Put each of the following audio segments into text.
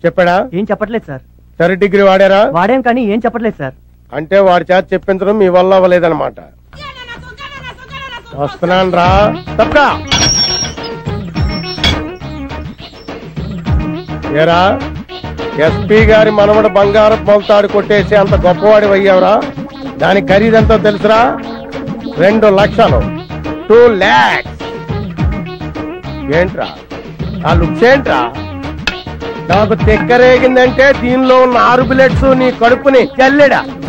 చెప్పాడా? ఏం చెప్పట్లేదు సార్. సరే డిగ్రీ వాడారా? వాడాం కానీ ఏం చెప్పట్లేదు సార్. అంటే వాడి చేత చెప్పించడం మీ వల్ల అవ్వలేదన్నమాట. వస్తున్నాను రా. తప్ప ఏరా, ఎస్పీ గారి మనవడు బంగారం మొలతాడు కొట్టేసి అంత గొప్పవాడి అయ్యావురా. దాని ఖరీదంతో తెలుసురా? 2 లక్షలు. 2 lakhs. ఏంట్రా ఆ లుక్స్ ఏంట్రా? నాకు తెక్కరేగిందంటే దీనిలో ఉన్న 6 బుల్లెట్స్ నీ కడుపుని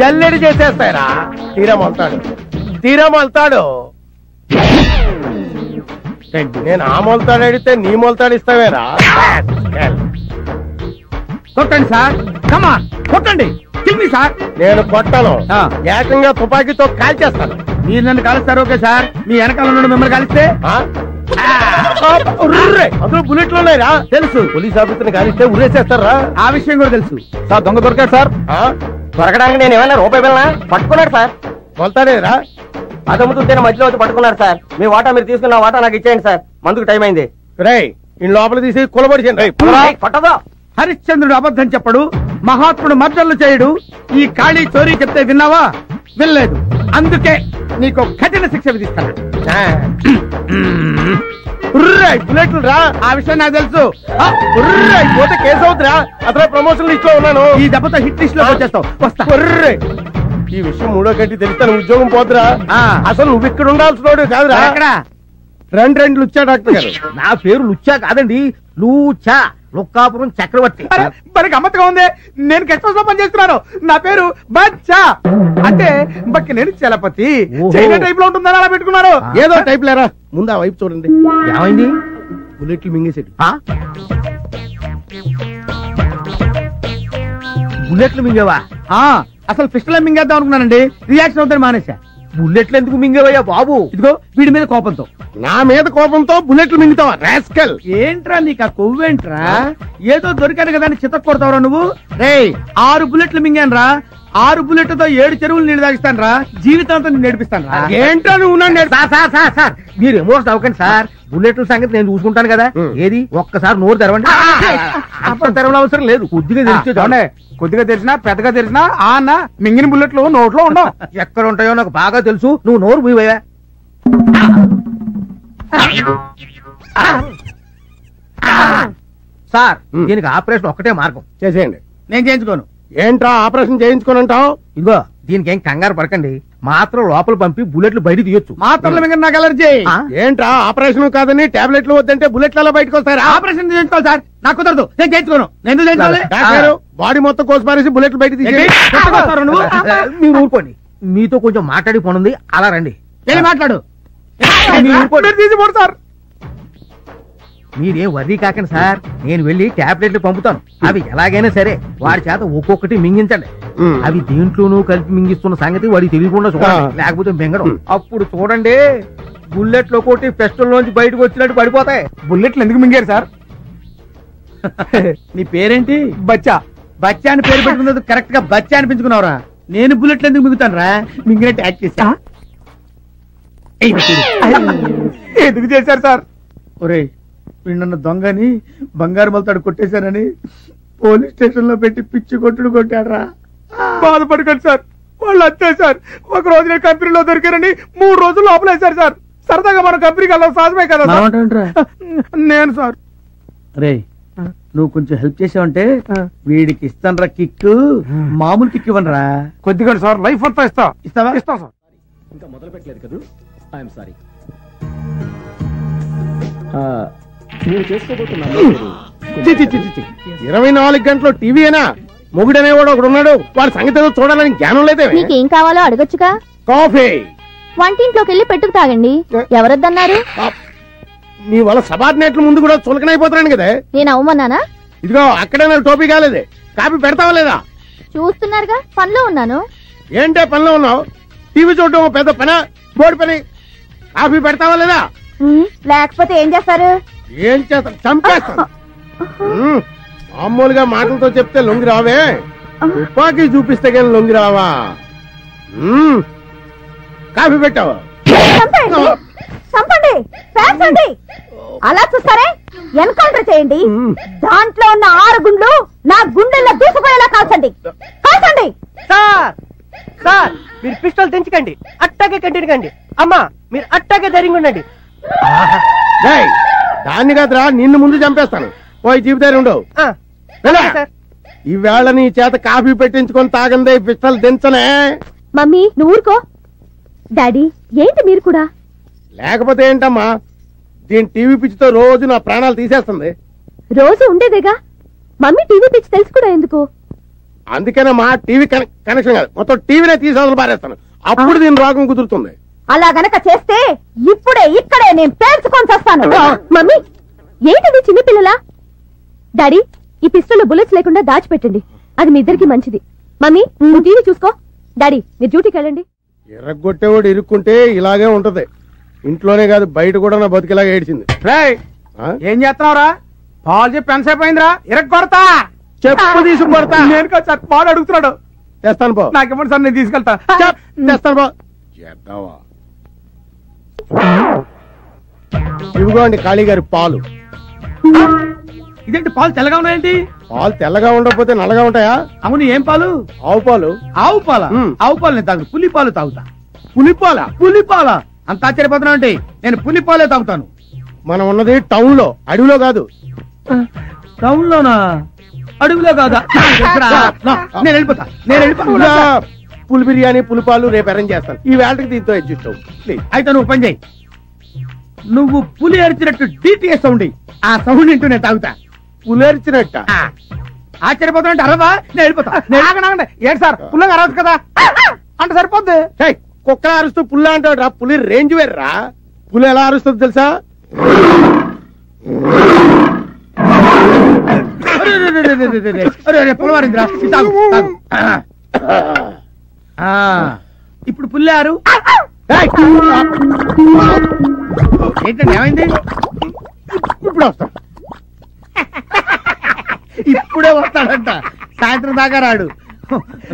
జల్లెడి చేసేస్తాయిరా. తీరా మొలతాడు. నేను ఆ మొలతాడు అడిగితే నీ మొలతాడు ఇస్తావేరా? కొట్టండి సార్, కమాన్ కొట్టండి. సార్ నేను కొట్టను, ఏకంగా తుపాకీతో కాల్చేస్తాను. మీరు నన్ను కాలుస్తారు ఓకే సార్, మీ వెనకాల నుండి మిమ్మల్ని కలిస్తే అందులో బుల్లెట్లు ఉన్నాయిరా. తెలుసు, పోలీస్ ఆఫీసర్ని కాలిస్తే ఉరేసేస్తారా? ఆ విషయం కూడా తెలుసు సార్. దొంగ దొరికాడు సార్. దొరకడానికి నేను ఏమైనా రూపాయి వెళ్ళనా? పట్టుకున్నాడు సార్. మొలతాడేరా? అదమ్ముతుంటేనే మధ్యలో వచ్చి పట్టుకున్నాడు సార్. మీ వాటా మీరు తీసుకున్న వాటా నాకు ఇచ్చేయండి సార్, మందుకు టైం అయింది. రేయ్ ఈ లోపల తీసి కులబడిచండి. పట్టదో. హరిశ్చంద్రుడు అబద్ధం చెప్పడు, మహాత్ముడు మర్డర్లు చేయడు. ఈ ఖాళీ చోరీ చెప్తే విన్నావా? వినలేదు. అందుకే నీకు కఠిన శిక్ష విధిస్తాను. బుల్లెట్లు రా. ఆ విషయం నాకు తెలుసు. పోతే కేసు అవుతురా. అసలు ప్రమోషన్ లిస్ట్ లో ఉన్నాను. ఈ దెబ్బతో హిట్ లిస్ట్ లో వచ్చేస్తావు. వస్తా. ఈ విషయం 3వ గంట తెలిస్తే ఉద్యోగం పోతురా. అసలు నువ్వు ఇక్కడ ఉండాల్సిన కాదురా. ఎక్కడ? రెండు లుచ్చా డాక్టర్ గారు. నా పేరు లుచ్చా కాదండి, లూచా, లుక్కాపురం చక్రవర్తి. మరి గమ్మత్తుగా ఉంది. నేను గెస్ట్ హౌస్ లో పనిచేస్తున్నాను. నా పేరు బచ్చా, అంటే బక్కి నేను చలపతి. చైనా టైప్ లో ఉంటుందని అలా పెట్టుకున్నారు. ఏదో టైప్ లేరా. ముందు ఆ వైపు చూడండి. ఏమైంది? బుల్లెట్లు మింగేసేది. బుల్లెట్లు మింగేవా? అసలు పిస్టల్ మింగేద్దాం అనుకున్నానండి, రియాక్షన్ అవుతాను మానేసా. బుల్లెట్లు ఎందుకు మింగేవయ్యా బాబు? ఇదిగో వీడి మీద కోపంతో. నా మీద కోపంతో బుల్లెట్లు మింగుతావా రాస్కల్? ఏంట్రా నీకు ఆ కొవ్వేంట్రా? ఏదో దొరికాను కదా అని చితక్ కొడతావరా నువ్వు? రేయ్ 6 బుల్లెట్లు మింగాను రా. 6 బుల్లెట్లతో 7 చెరువులు నీళ్ళు తాగిస్తాను రా. జీవితాంతం నేను నేర్పిస్తాను రా. ఏంటో నువ్వు సార్ మీరు ఎమోషన్ అవ్వకండి సార్. బుల్లెట్ల సంగతి నేను చూసుకుంటాను కదా. ఏది ఒక్కసారి నోరు తెరవండి. అప్పుడు తెరవడం అవసరం లేదు, కొద్దిగా తెలిసి. కొద్దిగా తెలిసినా పెద్దగా తెలిసినా అన్న మింగిన బుల్లెట్లు నోట్లో ఉండవు. ఎక్కడ ఉంటాయో నాకు బాగా తెలుసు. నువ్వు నోరు మూయవయ్యా. సార్ దీనికి ఆపరేషన్ ఒక్కటే మార్గం. చేసేయండి. నేను చేయించుకోను. ఏంట్రా ఆపరేషన్ చేయించుకోనంటావు? ఇదిగో దీనికి ఏం కంగారు పడకండి. మాత్రం లోపల పంపి బుల్లెట్లు బయట తీయొచ్చు. మాత్రలు మింగ నాకు అలర్జీ. ఏంట్రా ఆపరేషన్ కాదని టాబ్లెట్లు వద్దంటే బుల్లెట్లు అలా బయటకు వస్తారా? ఆపరేషన్ చేయించుకోవాలి సార్. నాకు కుదరదు, నేను చేయించుకోను. నేను చేయించుకోవాలి. బాడీ మొత్తం కోసిపారేసి బుల్లెట్లు బయట తీసి మీరు ఊరుకోండి. మీతో కొంచెం మాట్లాడి పోనుంది, అలా రండి. వెళ్ళి మాట్లాడు. సార్ మీరేం వర్రీ కాకండి సార్. నేను వెళ్ళి టాబ్లెట్లు పంపుతాను. అవి ఎలాగైనా సరే వాడి చేత ఒక్కొక్కటి మింగించండి. అవి దేంట్లోనూ కలిపి మింగిస్తున్న సంగతి వాడికి తెలియకుండా చూడండి, లేకపోతే మింగడం. అప్పుడు చూడండి బుల్లెట్లు కొట్టి పెస్టల్ లోంచి బయటకు వచ్చినట్టు పడిపోతాయి. బుల్లెట్లు ఎందుకు మింగారు సార్? నీ పేరేంటి? బచ్చా. బచ్చా అని పేరు పెట్టుకున్నది కరెక్ట్ గా బచ్చా అనిపించుకున్నావురా. నేను బుల్లెట్లు ఎందుకు మింగుతాను రా? మింగినట్టు యాక్ట్ చేశా. ఎందుకు చేశారు సార్? ఒరే వీళ్ళన్న దొంగని బంగారు మొలతాడు కొట్టేశారని పోలీస్ స్టేషన్ లో పెట్టి పిచ్చి కొట్టుడు కొట్టాడరా. బాధపడకండి సార్, వాళ్ళు అంతే సార్. ఒక రోజు నేను కంపెనీలో దొరికారని 3 రోజులు లోపలేశారు సార్. సరదాగా మన కంపెనీకి వెళ్ళాలి సాధమే కదా నేను సార్. రే నువ్వు కొంచెం హెల్ప్ చేసావంటే వీడికి ఇస్తాను రా కిక్. మామూలు కిక్ ఇవ్వనరా, కొద్దిగా సార్. లైఫ్ అంతా ఇస్తావా? ఇస్తా సార్. ఇంకా మొదలు పెట్టలేదు కదా. I'm sorry. 24 గంటలు టీవీనా? మొగుడనేవాడు ఒకడు ఉన్నాడు, వాడి సంగతి ఏదో చూడాలని జ్ఞానం లేదే. మీకేం కావాలో అడగొచ్చుగా. కాఫీ వంటింట్లోకి వెళ్ళి పెట్టుకు తాగండి. ఎవరొద్దన్నారు? నీ వల్ల సబార్డినేట్ల ముందు కూడా చులకనైపోతున్నాను కదా. నేను అవమన్నానా? ఇదిగో అక్కడే నాకు టోపీ కాలేదే. కాఫీ పెడతావా లేదా? చూస్తున్నారుగా పనిలో ఉన్నాను. ఏంటే పనిలో ఉన్నావు? టీవీ చూడటం పెద్ద పని, బోర్డు పని. కాఫీ పెడతావా లేదా? లేకపోతే ఏం చేస్తారు? ఏం చేస్తా? చంపేస్తాను. మామూలుగా మాటలతో చెప్తే లొంగి రావే, తుపాకీ చూపిస్తే కానీ లొంగి రావా? కాఫీ పెట్టావా? చంపండి, పేర్చండి. అలా చూస్తారే, ఎన్కౌంటర్ చేయండి. దాంట్లో ఉన్న 6 గుండ్లు నా గుండెల్లో దూసుకుపోయేలా కాల్చండి. కాల్చండి. సార్ సార్ మీరు పిస్టల్ తెంచకండి, అట్టాగే కంటిన్యూ కండి. అమ్మా మీరు అట్టాగే ధైర్యంగా ఉండండి. దాన్ని కాదురా, నిన్ను ముందు చంపేస్తాను. పోయి జీవితాలు ఉండవు. సార్ ఈవేళ నీ చేత కాఫీ పెట్టించుకొని తాగందే పిస్టల్ దించనే. మమ్మీ నువ్వు ఊరుకో. డాడీ ఏంటి మీరు కూడా? లేకపోతే ఏంటమ్మా, దీని టీవీ పిచ్చితో రోజు నా ప్రాణాలు తీసేస్తుంది. రోజు ఉండేదేగా. మమ్మీ టీవీ పిచ్చి తెలుసు కూడా ఎందుకు? అందుకేనమ్మా టీవీ కనెక్షన్ కాదు, మొత్తం టీవీనే తీసేవలు పారేస్తాను. అప్పుడు దీని రోగం కుదురుతుంది. అలా గనక చేస్తే ఇప్పుడే ఇక్కడే నేను పేర్చుకొని చేస్తాను. మమ్మీ ఏంటిది చిన్నపిల్లలా? డాడీ ఈ పిస్టల్లో బుల్లెట్స్ లేకుండా దాచిపెట్టండి, అది మీ ఇద్దరికి మంచిది. మమ్మీ నువ్వు టీవీ చూసుకో, డాడీ మీరు డ్యూటీకి వెళ్ళండి. ఎర్రగొట్టేవాడు ఇరుక్కుంటే ఇలాగే ఉంటది. ఇంట్లోనే కాదు బయట కూడా నా బతికిలాగా ఏడ్చింది. ఏం చేస్తున్నావురా? పాలు చెప్పి ఎంతసేపు అయిందిరా? ఇరగొడతా, చెప్పు తీసుకు కొడతా. నేను కాదు సార్, పాలు అడుగుతున్నాడు. తెస్తాను పో. నాకేమో సార్, నేను తీసుకెళ్తా. తెస్తాను పో. చేద్దావా? ఇవిగోండి కాళీ గారి పాలు. ఇదేంటి పాలు తెల్లగా ఉన్నాయండి? పాలు తెల్లగా ఉండకపోతే నల్లగా ఉంటాయా? అవును, ఏం పాలు? ఆవు పాలు. ఆవు పాల? ఆవు పాలు నేను తాగు, పులి పాలు తాగుతా. పులిపాల? పులిపాల అంత ఆశ్చర్యపోతున్నా అంటే నేను పులిపాలే తాగుతాను. మనం ఉన్నది టౌన్ లో, అడవిలో కాదు. టౌన్ లోనా? అడవిలో కాదా? నేను వెళ్ళిపోతా, నేను వెళ్ళిపోతా. పులి బిర్యానీ పులిపాలు రేపు అరేంజ్ చేస్తాను. ఈ వేళకి దీంతో అడ్జస్ట్ అవ్వు ప్లీజ్. అయితే నువ్వు పని చేయి, నువ్వు పులి అరిచినట్టు డిటిఎస్ సౌండ్, ఆ సౌండ్ ఇంటూ నేను తాగుతా. పులేర్చినట్ట? ఆశ్చర్యపోతున్నా అరవా? నేను వెళ్ళిపోతా. ఏంటి సార్, పుల్లగా అరవచ్చు కదా అంటే సరిపోద్ది. కుక్క అరుస్తూ పుల్ల అంటాడు రా, పులి రేంజ్ వేర్రా. పులి ఎలా అరుస్తుంది తెలుసా? పులవారిందిరా. ఇప్పుడు పుల్లారు ఏంటండి, ఏమైంది? ఇప్పుడు వస్తా. ఇప్పుడే వస్తాడంట, సాయంత్రం దాకా రాడు.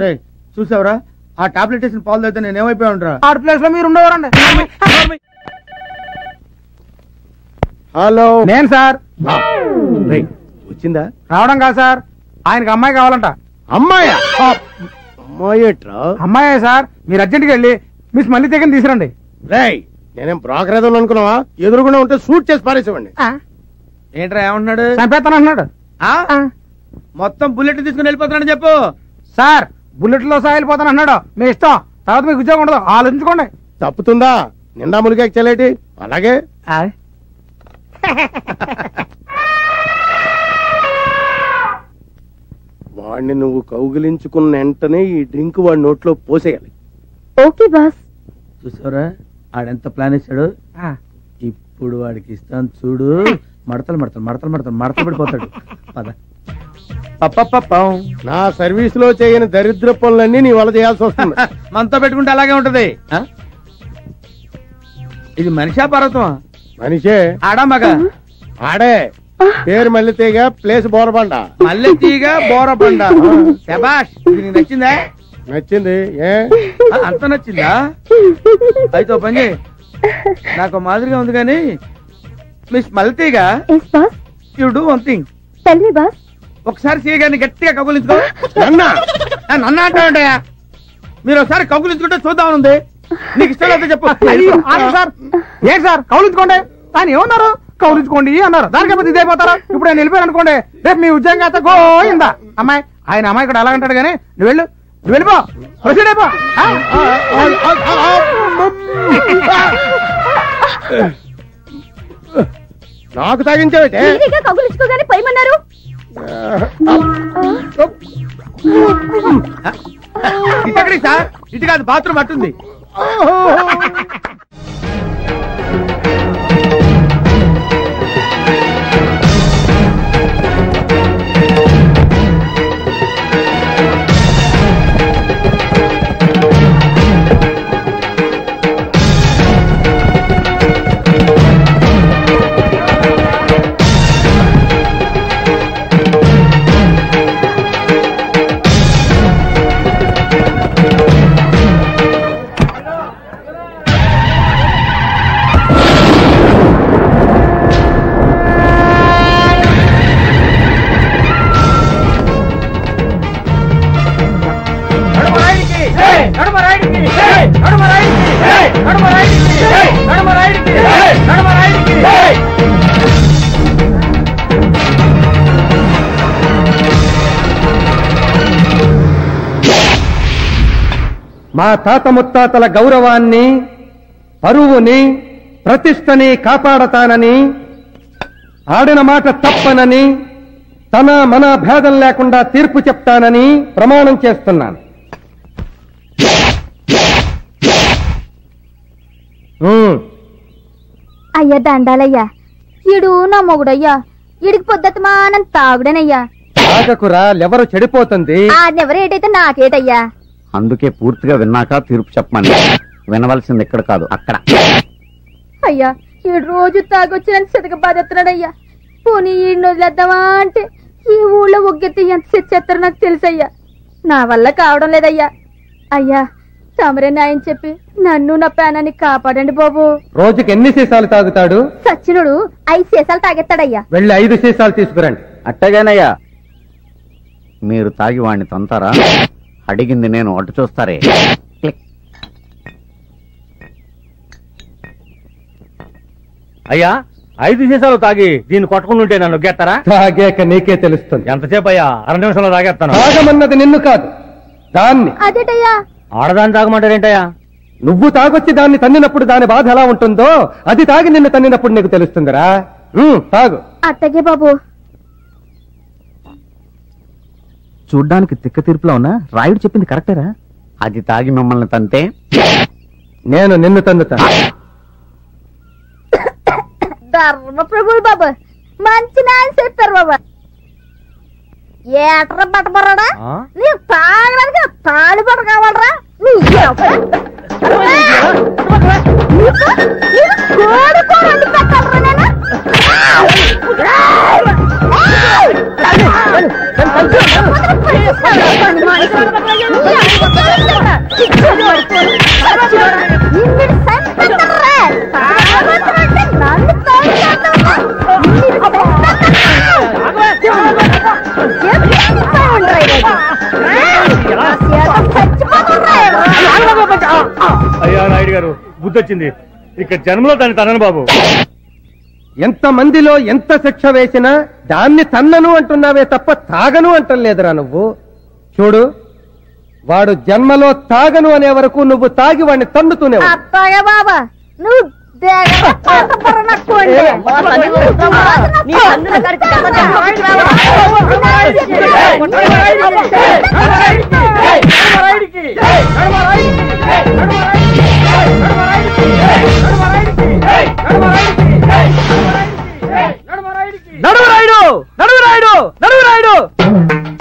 రే చూసావురా, ఆ టాబ్లెట్ వేసిన పాలు అయితే నేను ఏమైపోయా ఉంటా. ఆ ప్లేస్ లో మీరు ఉండేవారండి. హలో, నేను సార్. వచ్చిందా? రావడం కాదు సార్, ఆయనకి అమ్మాయి కావాలంట. అమ్మాయా? అమ్మాయేట్రా? అమ్మాయే సార్, మీరు అర్జెంట్కి వెళ్ళి మిస్ మళ్ళీ తెగని తీసుకురండి. రేయ్ నేనేం బ్రోకర్ ఏదో అనుకున్నావా? ఎదురుగుండా ఉంటే షూట్ చేసి పారేసేవండి. ఏంట్రా ఏమంటున్నాడు? చంపేస్తాను అంటున్నాడు. మొత్తం బుల్లెట్ తీసుకుని వెళ్ళిపోతున్నాడని చెప్పు. సార్ బుల్లెట్ లో సహా వెళ్ళిపోతాను అన్నాడు. మీ ఇష్టం, తర్వాత మీకు ఉద్యోగం ఉండదు, ఆలోచించుకోండి. తప్పుతుందా? నిండా ములిగా చెల్లేటి. అలాగే వాడిని నువ్వు కౌగిలించుకున్న వెంటనే ఈ డ్రింక్ వాడి నోట్లో పోసేయాలి. Okay boss. చూసారా ఆడెంత ప్లాన్ ఇచ్చాడు? ఇప్పుడు వాడికి ఇస్తాను చూడు. మడతలు మడతలు మడతలు మడతలు మడతలు పడిపోతాడు. పద. నా సర్వీస్ లో చేయని దరిద్ర పనులన్నీ నీ వల్ల చేయాల్సి వస్తుంది. మనతో పెట్టుకుంటే అలాగే ఉంటది. ఇది మనిషా పర్వతమా? మనిషే. ఆడా మగ? ఆడే. పేరు మల్లెతీగ, ప్లేస్ బోరబండ. మల్లెతీగ బోరబండ. శబాష్, ఇది నీకు నచ్చిందా? నచ్చింది. ఏ అంత నచ్చిందా? అయితే ఓ పని చేయి, నాకు మాదిరిగా ఉంది కానీ miss Malleteega, you do one thing. Tell me boss. ఒకసారి సీగాని గట్టిగా కౌగులించుకో. నన్న అంటావుంటాయా? మీరు ఒకసారి కౌగులించుకుంటే చూద్దామనుంది. నీకు ఇష్టం లేకపోతే చెప్పు. సార్ ఏంటి సార్ కౌలించుకోండి, ఆయన ఏమన్నారు? కౌలించుకోండి అన్నారు, దానికైతే ఇదైపోతారా? ఇప్పుడు నేను వెళ్ళిపోయాను అనుకోండి, రేపు మీ ఉద్యోగం అయితే గోయిందా. అమ్మాయి ఆయన అమ్మాయి కూడా అలాగంటాడు కానీ నువ్వు వెళ్ళు, నువ్వు వెళ్ళిపో, ప్రొసీడ్ అయిపో. నాకు తాగించావటే? కౌగులించుకోగానే పోయమన్నారు. ఇటెక్కడికి సార్? ఇటు కాదు, బాత్రూమ్ అట్టుంది. మా తాత ముత్తాతల గౌరవాన్ని, పరువుని, ప్రతిష్టని కాపాడతానని, ఆడిన మాట తప్పనని, తన మన భేదం లేకుండా తీర్పు చెప్తానని ప్రమాణం చేస్తున్నాను. అయ్యా దండాలయ్యా, ఈడు నా మొగుడయ్యా, ఈడికి పొద్దుమానం తాగుడనయ్యా. తాగకురా, ఎవరు చెడిపోతుంది. ఆడెవరేటైతే నాకేటయ్యా. అందుకే పూర్తిగా విన్నాక తీర్పు చెప్పమని. వినవలసింది ఇక్కడ కాదు, అక్కడ. అయ్యా, ఈడు రోజు తాగొచ్చి నన్ను సితక బాధెత్తున్నాడయ్యా. పోనీ ఈడిని వదిలేద్దామా అంటే ఈ ఊళ్ళో ఒగ్గెత్తి ఎంత తెచ్చేస్తారో నాకు తెలుసయ్యా. నా వల్ల కావడం లేదయ్యా. అయ్యా, తమరే న్యాయం చెప్పి నన్ను నా ప్రాణాన్ని కాపాడండి బాబు. రోజుకి ఎన్ని సీసాలు తాగుతాడు? సచ్చినుడు 5 సీసాలు తాగెత్తాడయ్యా. వెళ్ళి 5 సీసాలు తీసుకురండి. అట్టగానయ్యా. మీరు తాగి వాడిని తంతారా? అడిగింది నేను, అటు చూస్తారే. అయ్యా, 5 సీసాలు తాగి దీన్ని కొట్టుకుంటుంటే నన్ను గెత్తారా? తాగాక నీకే తెలుస్తుంది. ఎంతసేపు అయ్యా? 2 నిమిషంలో తాగేస్తాను. తాగమన్నది నిన్ను కాదు, దాన్ని. అదేటయ్యా? ఆడదాన్ని తాగమంటారేంటయ్యా? నువ్వు తాగొచ్చి దాన్ని తన్నినప్పుడు దాని బాధ ఎలా ఉంటుందో అది తాగి నిన్ను తన్నినప్పుడు నీకు తెలుస్తుందిరా. తాగు. అట్టగే బాబు. చూడ్డానికి తిక్క తీర్పులో ఉన్నా రాయుడు చెప్పింది కరెక్టేరా? అది తాగి మిమ్మల్ని తంతే నేను నిన్ను తన్నుతా. ధర్మ ప్రభులు బాబు, మంచి న్యాయం చెప్పారు బాబు. ఏట్ర పట్టబరాడా? నీ తాగడానికి తాళి పట్ట కావాలరా? నీ కోడి కూర వండి పెట్టాలరా నేను? అయ్యా నాయుడు గారు, బుద్ధి వచ్చింది. ఇక్కడ జన్మలో దాన్ని తనను బాబు. ఎంత మందిలో ఎంత శిక్ష వేసినా దాన్ని తన్నను అంటున్నావే తప్ప తాగను అంటలేదురా నువ్వు. చూడు, వాడు జన్మలో తాగను అనే వరకు నువ్వు తాగి వాడిని తన్నుతూనే. అత్తగా బాబా, నువ్వు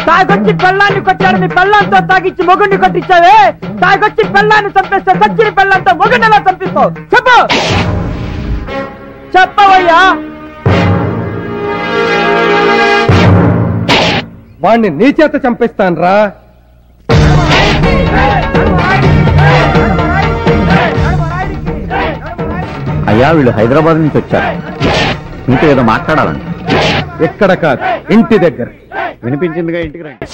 తాగొచ్చి పెళ్ళాన్ని కొట్టాడు, నీ పెళ్ళాంతో తాగిచ్చి మొగుడిని కొట్టించావే. తాగొచ్చి పెళ్ళాన్ని చంపేస్తే సచ్చిన పెళ్ళంతో మొగుడిని ఎలా చంపిస్తావు? చెప్పు, చెప్పవయ్యా. వాణ్ణి నీ చేత చంపిస్తాను రా. అయ్యా, వీళ్ళు హైదరాబాద్ నుంచి వచ్చారు. మీతో ఏదో మాట్లాడాలండి. ఎక్కడ కాదు, ఇంటి దగ్గర. వినిపించిందిగా, ఇంటికి రండి.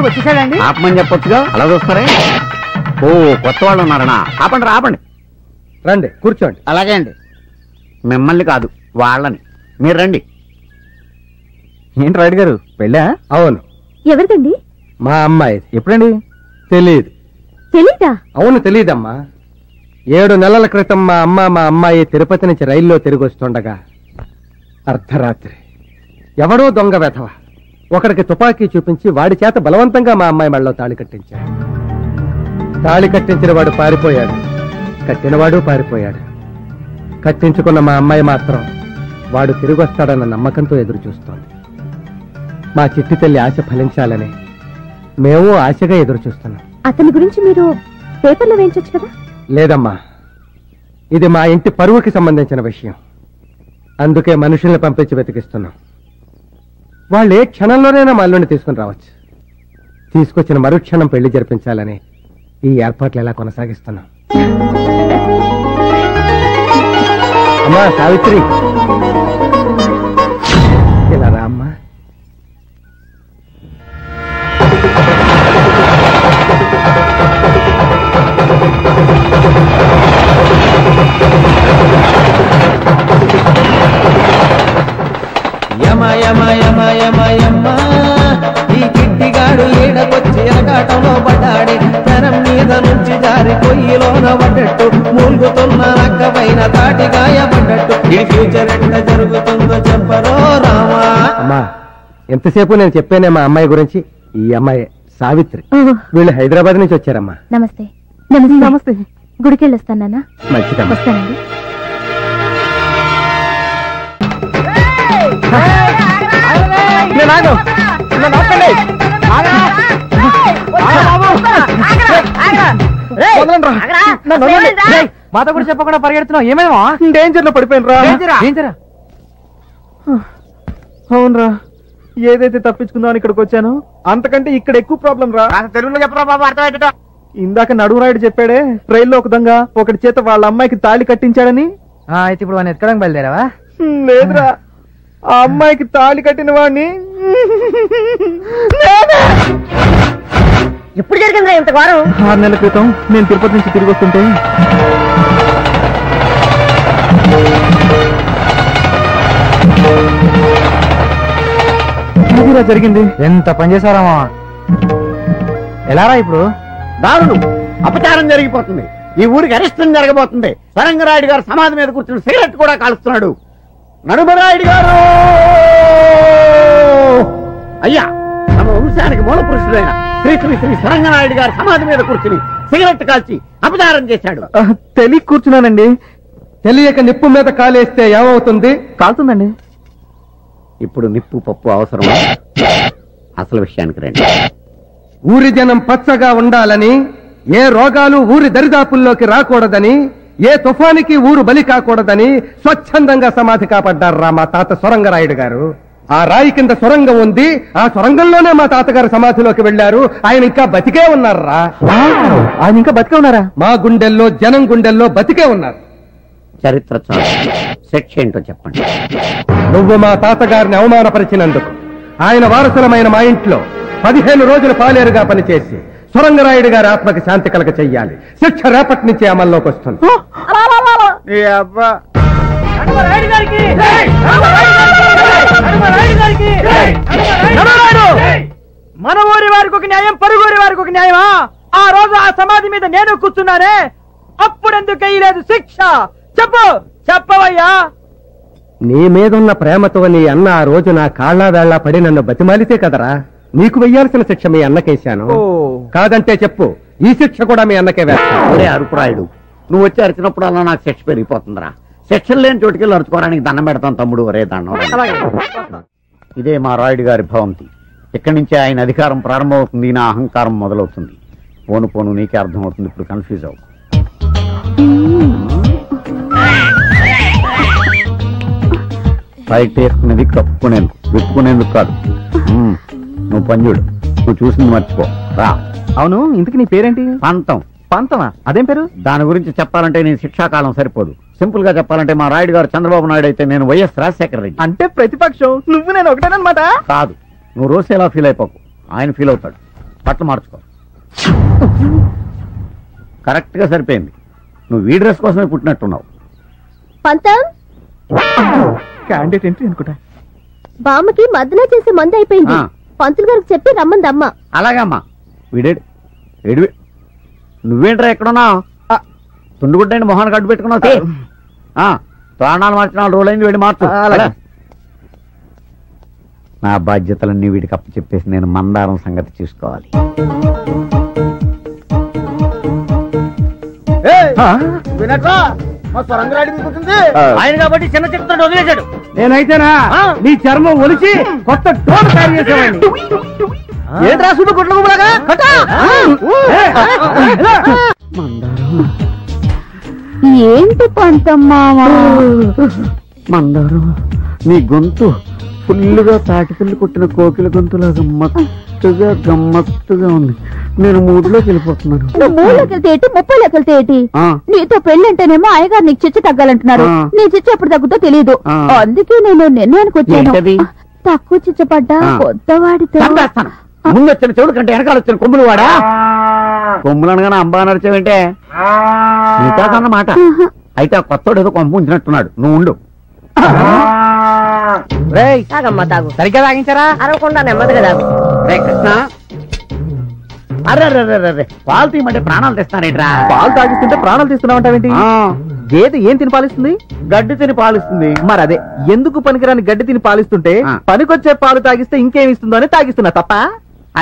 వచ్చేసాడండి. ఆపమని చెప్పొచ్చుగా, అలా చూస్తారే. ఓ, కొత్త వాళ్ళు ఉన్నారనా? ఆపండి, ఆపండి. రండి, కూర్చోండి. అలాగే అండి. మిమ్మల్ని కాదు, వాళ్ళని. మీరు రండి. ఏంటి రాయుడు గారు, పెళ్ళా? అవును, ఎవరిదండి? మా అమ్మాయి. ఎప్పుడండి? తెలీదు. తెలీదా? అవును, తెలీదమ్మా. 7 నెలల క్రితం మా అమ్మాయి తిరుపతి నుంచి రైల్లో తిరిగి వస్తుండగా అర్ధరాత్రి ఎవడో దొంగ వెధవ ఒకడికి తుపాకీ చూపించి వాడి చేత బలవంతంగా మా అమ్మాయి మెడలో తాళి కట్టించాడు. తాళి కట్టించిన వాడు పారిపోయాడు, కట్టినవాడు పారిపోయాడు. కట్టించుకున్న మా అమ్మాయి మాత్రం వాడు తిరిగి వస్తాడన్న నమ్మకంతో ఎదురు చూస్తోంది. మా చిట్టి తల్లి ఆశ ఫలించాలని మేము ఆశగా ఎదురు చూస్తున్నాం. అతని గురించి మీరు పేపర్లో వేయించొచ్చు కదా? లేదమ్మా, ఇది మా ఇంటి పరువుకి సంబంధించిన విషయం. అందుకే మనుషుల్ని పంపించి వెతికిస్తున్నాం. వాళ్ళు ఏ క్షణంలోనైనా మా అల్లుడిని తీసుకుని రావచ్చు. తీసుకొచ్చిన మరుక్షణం పెళ్లి జరిపించాలని ఈ ఏర్పాట్లు ఎలా కొనసాగిస్తున్నాం. అమ్మా సావిత్రి, ఇలా రా అమ్మా. యమయమయమయమయమ్మ ఈ కిట్టిగాడు ఈడకొచ్చి ఎరగాటంలో పడ్డాడే జనం మీద నుంచి జారి పొయ్యిలోన పడ్డట్టు మూలుగుతున్న నక్కపైన తాటిగాయపడ్డట్టు ఈ ఫ్యూచర్ ఎట్లా జరుగుతుందో చెప్పరో రామా. అమ్మా ఎంతసేపు నేను చెప్పానే మా అమ్మాయి గురించి. ఈ అమ్మాయి సావిత్రి. వీళ్ళు హైదరాబాద్ నుంచి వచ్చారమ్మా. నమస్తే. నమస్తే. గుడికి వెళ్ళొస్తానా? మంచిదమ్మా. వస్తానండి. మాతో కూడా చెప్పకుండా పరిగెడుతున్నావు, ఏమేమో డేంజర్ లో పడిపోయిన రా. అవునరా, ఏదైతే తప్పించుకుందామని ఇక్కడికి వచ్చానో అంతకంటే ఇక్కడ ఎక్కువ ప్రాబ్లం రా. తెలుగులో చెప్పరా బాబు, అర్థమవుతుందా? ఇందాక నడువురాయుడు చెప్పాడే రైల్లో ఒక దొంగ ఒకటి చేత వాళ్ళ అమ్మాయికి తాళి కట్టించాడని. అయితే ఇప్పుడు వాడిని ఎత్తుకోవడానికి బయలుదేరావా? లేదురా, ఆ అమ్మాయికి తాళి కట్టిన వాడిని ఎప్పుడు జరిగిందా ఇంత వారం? 6 నెలల క్రితం నేను తిరుపతి నుంచి తిరిగి వస్తుంటే జరిగింది. ఎంత పనిచేశారామా? ఎలారా ఇప్పుడు? దారుణం, అపచారం జరిగిపోతుంది. ఈ ఊరికి అరెస్టం జరగబోతుంది. సరంగరాయుడు గారు సమాధి మీద కూర్చుని సిగరెట్ కూడా కాలుస్తున్నాడు. నడుమరాయుడు గారు అయ్యా, తమ వంశానికి మూల పురుషుడైన శ్రీ శ్రీ శ్రీ సరంగనాయుడు గారు సమాధి మీద కూర్చుని సిగరెట్ కాల్చి అపచారం చేశాడు. తెలియ కూర్చున్నానండి. తెలియక నిప్పు మీద కాలేస్తే ఏమవుతుంది? కాలుతుందండి. ఇప్పుడు నిప్పు పప్పు అవసరం. అసలు విషయానికి రండి. ఊరి జనం పచ్చగా ఉండాలని, ఏ రోగాలు ఊరి దరిదాపుల్లోకి రాకూడదని, ఏ తుఫానికి ఊరు బలి కాకూడదని స్వచ్ఛందంగా సమాధి కాపాడ్డారా మా తాత సొరంగరాయుడు గారు. ఆ రాయి కింద సొరంగం ఉంది. ఆ సొరంగంలోనే మా తాతగారు సమాధిలోకి వెళ్లారు. ఆయన ఇంకా బతికే ఉన్నారా? ఆయన ఇంకా బతికే ఉన్నారా? మా గుండెల్లో, జనం గుండెల్లో బతికే ఉన్నారు. చరిత్ర చాలు, శిక్ష ఏంటో చెప్పండి. నువ్వు మా తాతగారిని అవమానపరిచినందుకు ఆయన వారసులమైన మా ఇంట్లో 15 రోజులు పాలేరుగా పనిచేసి సొరంగరాయుడు గారి ఆత్మకి శాంతి కలగ చెయ్యాలి. శిక్ష రేపటి నుంచి అమల్లోకి వస్తుంది. మన ఊరి వారికి ఒక న్యాయం, పరుగురి వారికి ఒక న్యాయమా? ఆ రోజు ఆ సమాధి మీద నేను కూర్చున్నానే, అప్పుడెందుకు వేయలేదు శిక్ష? చెప్పు, చెప్పవయ్యా. నీ మీదున్న ప్రేమతో నీ అన్న ఆ రోజు నా కాళ్ళ వేళ్లా పడి నన్ను బతిమాలితే కదరా నీకు వెయ్యాల్సిన శిక్ష మీ అన్నకేశాను. కాదంటే చెప్పు, ఈ శిక్ష కూడా మీ అన్నకే వేస్తాను. ఒరే అరుపురాయుడు, నువ్వు వచ్చి అరిచినప్పుడు అలా నాకు శిక్ష పెరిగిపోతుందిరా. శిక్షలు లేని చోటుకెళ్ళి అరుచుకోవడానికి దండం పెడతాను తమ్ముడు. ఒరే దండం. ఇదే మా రాయుడు గారి భవంతి. ఇక్కడి నుంచే ఆయన అధికారం ప్రారంభమవుతుంది, నా అహంకారం మొదలవుతుంది. పోను పోను నీకే అర్థమవుతుంది. ఇప్పుడు కన్ఫ్యూజ్ అవ్వు. బయట వేసుకునేది కప్పుకునేందుకు, విప్పుకునేందుకు కాదు. నువ్వు పంజుడు, నువ్వు చూసింది మర్చిపో రా. అవును, ఇంతకు నీ పేరేంటి? పంతం. పంతమా? అదేం పేరు? దాని గురించి చెప్పాలంటే నేను శిక్షాకాలం సరిపోదు. సింపుల్ గా చెప్పాలంటే మా రాయుడు గారు చంద్రబాబు నాయుడు అయితే నేను వైఎస్ రాజశేఖర రెడ్డి. అంటే ప్రతిపక్షం నువ్వు నేను ఒకటేనమాట? కాదు, నువ్వు రోజు ఎలా ఫీల్ అయిపోకు, ఆయన ఫీల్ అవుతాడు. బట్టలు మార్చుకో. కరెక్ట్ గా సరిపోయింది. నువ్వు ఈ డ్రెస్ కోసమే పుట్టినట్టున్నావు. పంతం, క్యాండిడేట్ ఎంట్రీ అనుకుంటా. బామ్మకి మద్దన చేసే మంది అయిపోయింది. పంతులు గారికి చెప్పి రమ్మందమ్మ. అలాగమ్మా. వీడేడు ఏడు. నువ్వేంట్రా ఎక్కడున్నా? తుండుగుడ్డని మొహాన్ని కట్టు పెట్టుకున్నావు. ప్రాణాలు మార్చిన 4 రోజులైంది. వీడి మార్చు. నా బాధ్యతలన్నీ వీడికి అప్పు చెప్పేసి నేను మందారం సంగతి చూసుకోవాలి. ఆయన కాబట్టి చిన్న చిత్రం వదిలేశాడు. నేనైతేనా నీ చర్మం ఒలిచి కొత్త టోన్ తయారు చేసేవాడిని. ఏంట్రా సుడు గుడ్ల గుబలాగా? ఏంటి పంతమ్మావా? మందారం, నీ గొంతు ఫుల్లుగా తాటిపిల్లి కొట్టిన కోకిల గొంతులాగా గమ్మత్తుగా ఉంది. నేను మూడులోకి వెళ్ళిపోతున్నాను. నువ్వు 3లోకి వెళ్తే ఏంటి, 30లోకి వెళ్తే ఏంటి? నీతో పెళ్ళంటేనేమో అయ్యగారు నీకు చిచ్చు తగ్గాలంటున్నారు. నీ చిచ్చు ఎప్పుడు తగ్గుతో తెలియదు. అందుకే నేను నిర్ణయానికి వచ్చాను. తక్కువ చిచ్చపడ్డా కొత్తవాడితో. ముందు వచ్చిన చెవుడు కంటే వెనకాల వచ్చిన కొమ్ములు వాడా? కొమ్ములు అనగానే అంబా నడిచేవంటే నీకాదన్నమాట. అయితే ఆ కొత్తోడు ఏదో కొంప ఉంచినట్టున్నాడు. నువ్వు ఉండు. తాగమ్మా తాగు. సరిగ్గా తాగించారా? అరవకుండా నెమ్మదిగా తాగు. రే కృష్ణ, అరే పాలు తీయమంటే ప్రాణాలు తెస్తానేట్రా. పాలు తాగిస్తుంటే ప్రాణాలు తీస్తున్నావంటావేంటి? గేదె ఏం తిని పాలిస్తుంది? గడ్డి తిని పాలిస్తుంది. మరి అదే, ఎందుకు పనికిరాని గడ్డి తిని పాలిస్తుంటే పనికొచ్చే పాలు తాగిస్తే ఇంకేమిస్తుందో అని తాగిస్తున్నా తప్ప.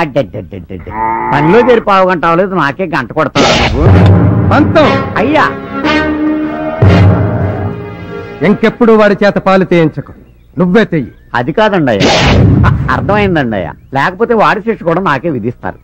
అడ్డడ్డడ్డడ్డ పనిలో చేరి పావు గంట అవ్వలేదు, నాకే గంట కొడతావు నువ్వు. పంతం అయ్యా, ఇంకెప్పుడు వాడి చేత పాలు తీయించకు, నువ్వే తెయ్యి. అది కాదండి అయ్యా, అర్థమైందండి అయ్యా. లేకపోతే వాడి శిక్ష కూడా నాకే విధిస్తారు.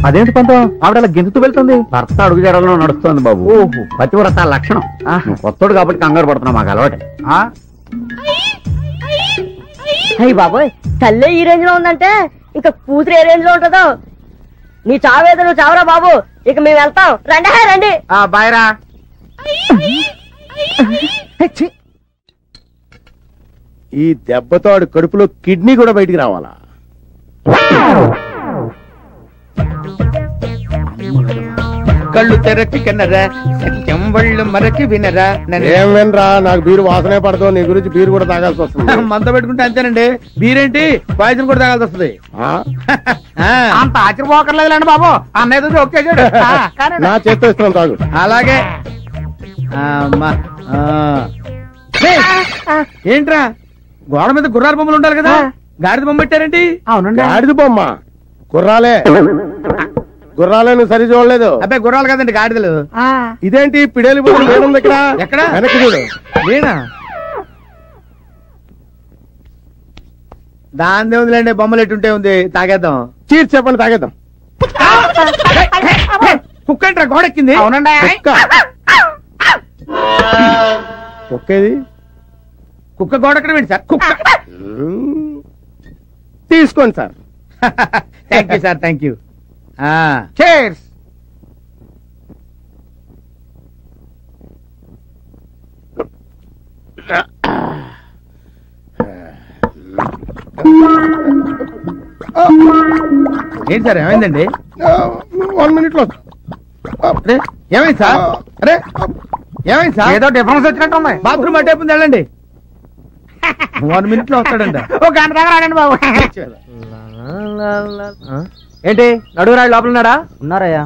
అదేంటి పంతం, ఆవిడ గెంతుతూ వెళ్తుంది? భర్త అడుగు జడలో నడుస్తోంది బాబు. పతివ్రత లక్షణం. నువ్వు కొత్తోడు కాబట్టి కంగారు పడుతున్నావు, మాకు అలవాటే. అయ్యి బాబోయ్, తల్లే ఈ రేంజ్ లో ఉందంటే ఇంకా కూతురు ఏ రేంజ్ లో ఉంటుందో. నీ చావేదో నువ్వు చావరా బాబు, ఇక మేము వెళ్తాం. రండి రండి. బాయ్రా. ఈ దెబ్బతో ఆడు కడుపులో కిడ్నీ కూడా బయటికి రావాలా? కళ్ళు తెరచి కన్నరా, చెంబళ్ళు మరచి వినరా. ఏం వినరా, నాకు బీరు వాసనే పడతావు. నీ గురించి బీరు కూడా తాగాల్సి వస్తుంది. మంత పెట్టుకుంటే అంతేనండి. బీరేంటి, పాయసం కూడా తాగాల్సి వస్తుంది. అంత ఆశ్చర్యపోకర్లేదులేండి బాబు, అన్నయ్యతో జోక్ చేశాడు. నా చేత్తో ఇస్తున్నాను, తాగు. అలాగే. అమ్మా, ఏంట్రా గోడ మీద గుర్రాల బొమ్మలు ఉండాలి కదా, గాడిద బొమ్మ పెట్టారేంటి? అవునండి. గాడిద బొమ్మ? గుర్రాలే గుర్రాలే, నువ్వు సరి చూడలేదు. అబ్బాయి గుర్రాలు కదండి, గాడిదలు. ఇదేంటి పిడేలి బొమ్మ ఏముంది ఇక్కడ? ఎక్కడ? వెనక్కి చూడు. నేనా? దాని దేవుందిలేండి, బొమ్మలు ఎట్టుంటే ఉంది. తాగేద్దాం. చీర్ చెప్పండి, తాగేద్దాం. కుక్క ఏంట్రా గోడెక్కింది? అవునండి. కుక్కేది? కుక్క గోడెక్కడం ఏంటి సార్? కుక్క. తీసుకోండి sir. Thank you sir, thank you. Chairs. ఏంటి సార్, ఏమైందండి? 1 minute లో. అరే ఏమైంది సార్? అరే ఏమైంది సార్? ఏదో డిఫరెన్స్ వచ్చినట్టు ఉంది. బాత్రూమ్ అటే ఉంది, వెళ్ళండి. 1 minute లో వస్తాడండి. ఒక గంట దాకా రాడండి బాబు. ఏంటి, నడుగురాడు లోపల ఉన్నాడా? ఉన్నారయ్యా.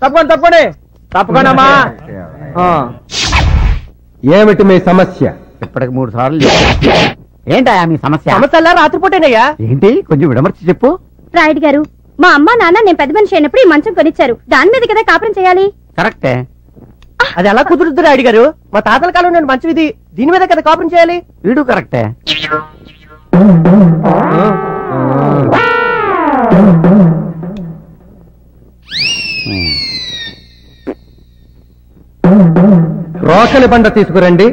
తప్పండి తప్పండి తప్పకుండా. ఏమిటి మీ సమస్య? ఇప్పటికి 3 సార్లు చెప్పాను. ఏంటయ్యా మీ సమస్య? సమస్య రాత్రిపూటేనయ్యా. ఏంటి, కొంచెం విడమర్చి చెప్పు. రాయుడు గారు, మా అమ్మ నాన్న నేను పెద్ద మనిషి అయినప్పుడు ఈ మంచం కొనిచ్చారు. దాని మీద కదా కాపురం చేయాలి. కరెక్టే. అది ఎలా కుదురుద్దు రాయుడు గారు? మా తాతల కాలం నేను మంచం ఇది, దీని మీద కదా కాపురం చేయాలి. వీడు కరెక్టే. రోకలి బండ తీసుకురండి.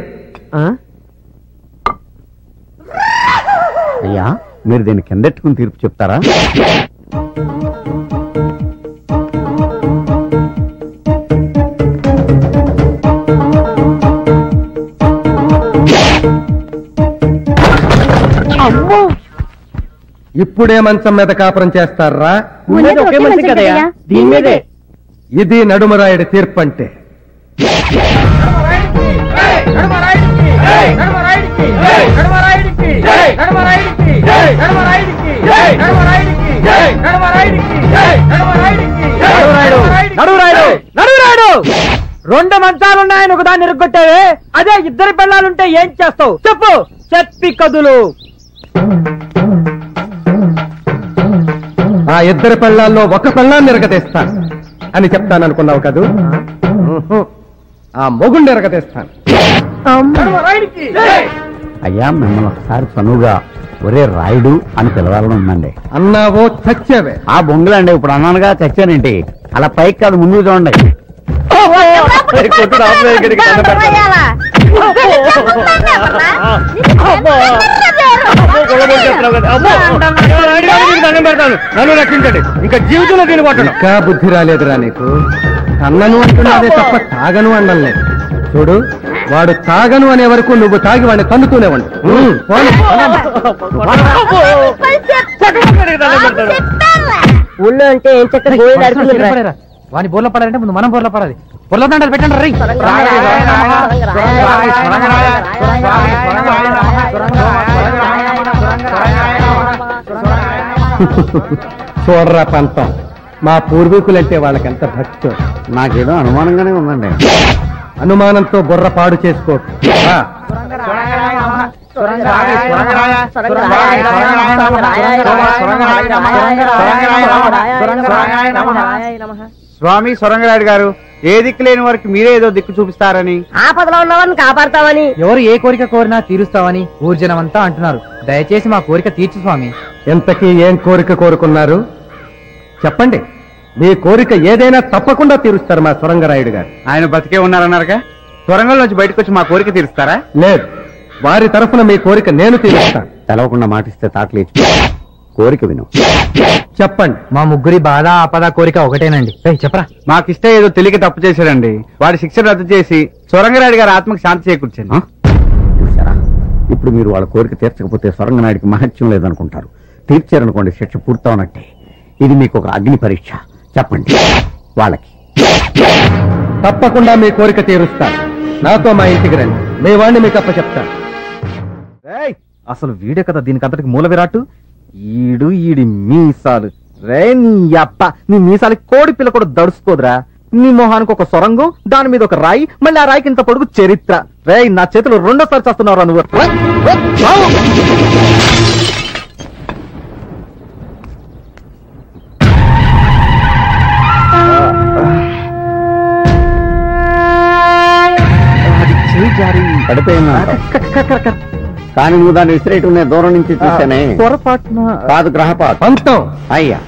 అయ్యా, మీరు దీన్ని కిందెట్టుకుని తీర్పు చెప్తారా? ఇప్పుడే మంచం మీద కాపురం చేస్తారా? ఉన్నది ఒకే మంచం కదయ్యా. దీని మీదే. ఇది నడుమరాయుడి తీర్పు అంటే. రెండు మంచాలున్నాయని ఒకదాన్ని ఇరుగ్గొట్టావే, అదే ఇద్దరు పిల్లలుంటే ఏం చేస్తావు చెప్పు? చెప్పి కదులు. ఆ ఇద్దరు పెళ్ళాల్లో ఒక పెళ్ళాన్ని ఎరగతేస్తాను అని చెప్తాననుకున్నావు కదూ? ఆ మొగుండి ఎరగతేస్తాను. అయ్యా, మిమ్మల్ని ఒకసారి చనువుగా ఒరే రాయుడు అని పిలవాలని ఉందండి. అన్నావో చచ్చావే. ఆ బొంగులండి, ఇప్పుడు అన్నానుగా చచ్చానేంటి? అలా పైకి కాదు, ముందు చూడండి. కొట్టుడు ఆపలేదు ఇక్కడికి దండం పెడతాను. దండం పెడతాను, నన్ను రక్షించండి. ఇంకా జీవితంలో దీన్ని కొట్టను. ఇంకా బుద్ధి రాలేదురా నీకు. కన్నను అంటున్నాదే తప్ప తాగను అనడం లేదు. చూడు, వాడు తాగను అనే వరకు నువ్వు తాగి వాడిని తన్నుతూనే ఉండు. ఊళ్ళో అంటే ఏం చక్కగా వాని బోర్లో పడాలంటే ముందు మనం బోర్లో పడాలి. బోర్లో దండాలు పెట్టండి రీ. చూడరా పంతం, మా పూర్వీకులంటే వాళ్ళకెంత భక్తి. నాకేదో అనుమానంగానే ఉందండి. అనుమానంతో బుర్ర పాడు చేసుకో. స్వామి సొరంగరాయుడు గారు, ఏ దిక్కు లేని వారికి మీరే ఏదో దిక్కు చూపిస్తారని, ఆపదలో ఉన్నవారిని కాపాడతామని, ఎవరు ఏ కోరిక కోరినా తీరుస్తామని ఊర్జనమంతా అంటున్నారు. దయచేసి మా కోరిక తీర్చు స్వామి. ఎంతకీ ఏం కోరిక కోరుకున్నారు చెప్పండి. మీ కోరిక ఏదైనా తప్పకుండా తీరుస్తారు మా సొరంగరాయుడు గారు. ఆయన బతికే ఉన్నారన్నారుగా, సొరంగంలోంచి బయటకు వచ్చి మా కోరిక తీరుస్తారా? లేదు, వారి తరఫున మీ కోరిక నేను తీరుస్తాను. తెలవకుండా మాటిస్తే తాటలేచి కోరిక విను. చెప్పండి. మా ముగ్గురి బాధ ఆపద కోరిక ఒకటేనండి. చెప్పరా. మాకిష్ట ఏదో తెలియక తప్పు చేశాడండి. వాడి శిక్ష రద్దు చేసి సొరంగరాయుడు గారి ఆత్మకు శాంతి చేకూర్చండి. చూసారా, ఇప్పుడు మీరు వాళ్ళ కోరిక తీర్చకపోతే సొరంగనాయుడికి మహత్యం లేదనుకుంటారు. తీర్చారనుకోండి, శిక్ష పూర్తవునట్టే. ఇది మీకు ఒక అగ్ని పరీక్ష. చెప్పండి వాళ్ళకి. తప్పకుండా మీ కోరిక తీరుస్తాను. నాతో మా ఇంటికి రండి, మీ వాడిని మీకు అప్ప చెప్తాను. అసలు వీడే కదా దీనికి అంతటికి మూల విరాట్టు. ఈడి మీసాలు రే, నీ అప్ప నీ మీసాలకి కోడి పిల్ల కూడా దడుచుకోదురా. నీ మొహానికి ఒక సొరంగం, దాని మీద ఒక రాయి, మళ్ళీ ఆ రాయికి ఇంత పొడుగు చరిత్ర. రే, నా చేతిలో రెండోసారి చేస్తున్నావురా నువ్వు. కానీ నువ్వు దాన్ని విసిరేయటం నేను దూరం నుంచి చూశానే. పొరపాటున కాదు, గ్రహపాటు. పంతం, అయ్యా,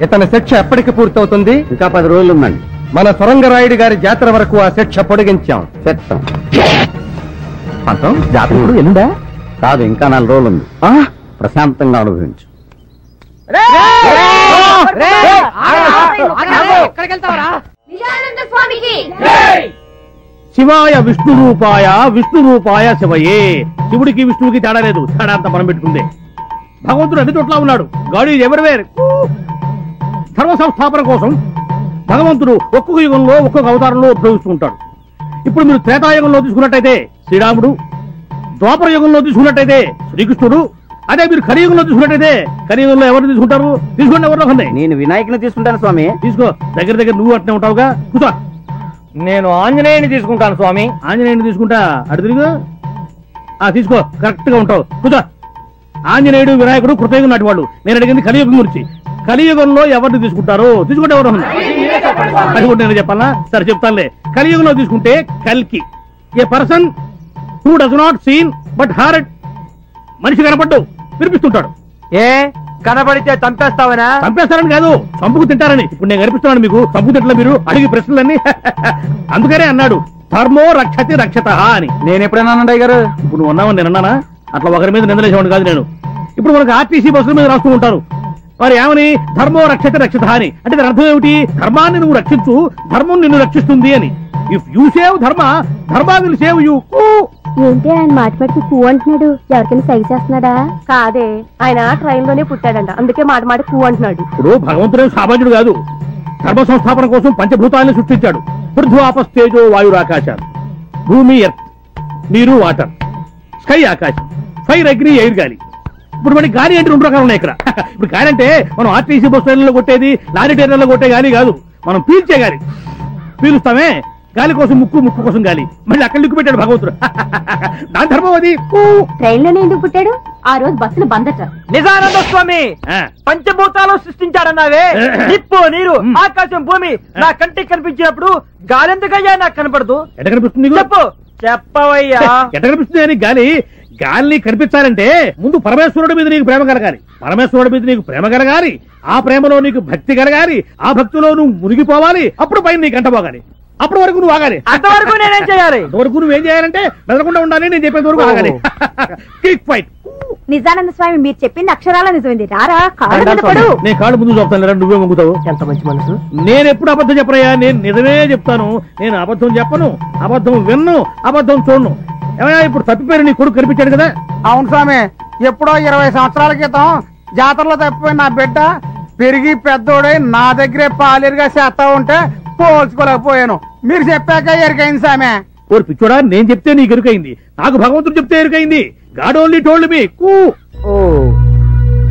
ఇతని శిక్ష ఎప్పటికి పూర్తవుతుంది? ఇంకా 10 రోజులు ఉందండి. మన సొరంగరాయుడు గారి జాతర వరకు ఆ శిక్ష పొడిగించాం. చెప్తాం. పంతం జాతర ఇప్పుడు ఎల్లుండా? కాదు, ఇంకా 4 రోజులు ఉంది. ప్రశాంతంగా అనుభవించు. శివాయ విష్ణు రూపాయ, విష్ణు రూపాయ శివయే. శివుడికి విష్ణువుకి తేడా లేదు, తేడా అంతా మనం పెట్టుకుందే. భగవంతుడు అన్ని చోట్ల ఉన్నాడు. God is everywhere. ధర్మ సంస్థాపన కోసం భగవంతుడు ఒక్కొక్క యుగంలో ఒక్కొక్క అవతారంలో ఉద్భవిస్తూ ఉంటాడు. ఇప్పుడు మీరు త్రేతాయుగంలో తీసుకున్నట్టయితే శ్రీరాముడు, ద్వాపర యుగంలో తీసుకున్నట్టయితే శ్రీకృష్ణుడు, అదే మీరు కలియుగంలో తీసుకున్నట్టయితే కలియుగంలో ఎవరు తీసుకుంటారు? తీసుకోండి, ఎవరిలో ఉంది. నేను వినాయకుని తీసుకుంటాను స్వామి. తీసుకో, దగ్గర దగ్గర నువ్వు అట్నే ఉంటావుగా. కూర్చో. నేను ఆంజనేయుని తీసుకుంటాను స్వామి. ఆంజనేయుని తీసుకుంటా, అటు తిరుగు. తీసుకో, కరెక్ట్ గా ఉంటావు. కూర్చో. ఆంజనేయుడు వినాయకుడు కృతయుగం నాటి వాళ్ళు. నేను అడిగింది కలియుగం గురించి. కలియుగంలో ఎవరిని తీసుకుంటారు? తీసుకుంటే ఎవరు? అది కూడా నేను చెప్పాలా? సరే చెప్తానులే. కలియుగంలో తీసుకుంటే కల్కి, a person who does not seen but heard. మనిషి కనపడ్డు, వినిపిస్తుంటాడు. ఏ కనబడితే చంపేస్తావనా? చంపేస్తారని కాదు, చంపుకు తింటారని. ఇప్పుడు నేను కనిపిస్తున్నాను మీకు, చంపుకు తింటలే మీరు అడిగి ప్రశ్నలన్నీ. అందుకనే అన్నాడు ధర్మో రక్షతి రక్షత అని. నేను ఎప్పుడైనా అన్నయ్య గారు? ఇప్పుడు నువ్వు అన్నావని నేను అన్నానా? అట్లా ఒకరి మీద నిందలేసేవాడు కాదు నేను. ఇప్పుడు మనకు ఆర్టీసీ బస్సుల మీద రాస్తూ ఉంటారు, మరి ఏమని? ధర్మో రక్షతి రక్షత అని. అంటే దాని అర్థం ఏమిటి? ధర్మాన్ని నువ్వు రక్షించు, ధర్మం నిన్ను రక్షిస్తుంది అని. ఇఫ్ యూ సేవ్ ధర్మ, ధర్మ విల్ సేవ్ యూ. ఏంటి ఆయన మాట పెడితే కూ అంటున్నాడు? ఎవరికైనా సై చేస్తున్నాడా? కాదే, ఆయన ట్రైన్ లోనే పుట్టాడంట, అందుకే మాట మాట కూ అంటున్నాడు. ఇప్పుడు భగవంతుడే సామాన్యుడు కాదు. ధర్మ సంస్థాపన కోసం పంచభూతాలను సృష్టించాడు. పృథ్వీ ఆపస్తేజో వాయురాకాశాలు. భూమి ఎర్త్, నీరు వాటర్, స్కై ఆకాశం, ఫైర్ అగ్ని ఎయిర్ గాలి. ఇప్పుడు మనకి గాలి అంటే 2 రకాలు ఉన్నాయి ఇక్కడ. ఇప్పుడు గాలి అంటే మనం ఆర్టీసీ బస్ ట్రైన్లో కొట్టేది, లారీ ట్రైన్లో కొట్టే గాలి కాదు, మనం పీల్చే గాలి. పీలుస్తామే, గాలి కోసం ముక్కు, ముక్కు కోసం గాలి. మళ్ళీ అక్కడ లిక్కు పెట్టాడు భగవంతుడు. దాని ధర్మం అది. ట్రైన్ లోనే ఎందుకు పుట్టాడు? ఆ రోజు బస్సులు బందట. నిజానంద స్వామి పంచభూతాలు సృష్టించాడన్నావే, నిప్పు, నీరు, ఆకాశం, భూమి. నా కంటికి కనిపించినప్పుడు గాలెందుకయ్యా నాకు కనపడదు? ఎట కనిపిస్తుంది? చెప్పు, చెప్పవయ్యా. ఎట కనిపిస్తుంది అని? గాలి కనిపించాలంటే ముందు పరమేశ్వరుడి మీద నీకు ప్రేమ కలగాలి. పరమేశ్వరుడి మీద నీకు ప్రేమ కలగాలి, ఆ ప్రేమలో నీకు భక్తి కలగాలి, ఆ భక్తిలో నువ్వు మునిగిపోవాలి. అప్పుడు పైన నీకు అంటపోగాలి. అప్పటి వరకు నువ్వు ఆగాలి. అంతవరకు నేనేం చేయాలి? అంతవరకు నువ్వేం చేయాలంటే మెదలకుండా ఉండాలి. నేను చెప్పేంత వరకు ఆగాలి. Quick fight. నిజానంద స్వామి మీరు చెప్పింది అక్షరాల నిజమైంది. రారా కాళ్ళు మీద పడు. నేను కాళ్ళు ముందు చూపుతాను, నువ్వే మొంగుతావు. ఎంత మంచి మనసు. నేను ఎప్పుడు అబద్ధం చెప్పరయ్యా, నేను నిజమే చెప్తాను. నేను అబద్ధం చెప్పను, అబద్ధం విన్ను, అబద్ధం చూడను. ఏమయ్యా ఇప్పుడు తప్పిపోయిన నీ కొడుకు కనిపించాడు కదా? అవును స్వామి, ఎప్పుడో 20 సంవత్సరాల క్రితం జాతరలో తప్పిపోయిన నా బిడ్డ పెరిగి పెద్దోడై నా దగ్గరే పాలేరుగా చేస్తా ఉంటే పోల్చుకోలేకపోయాను. మీరు చెప్పాక ఎరికైంది సామె. ఓరు పిచ్చోడా, నేను చెప్తే నీకు ఎరుకైంది, నాకు భగవంతుడు చెప్తే ఎరుకైంది. God only told me.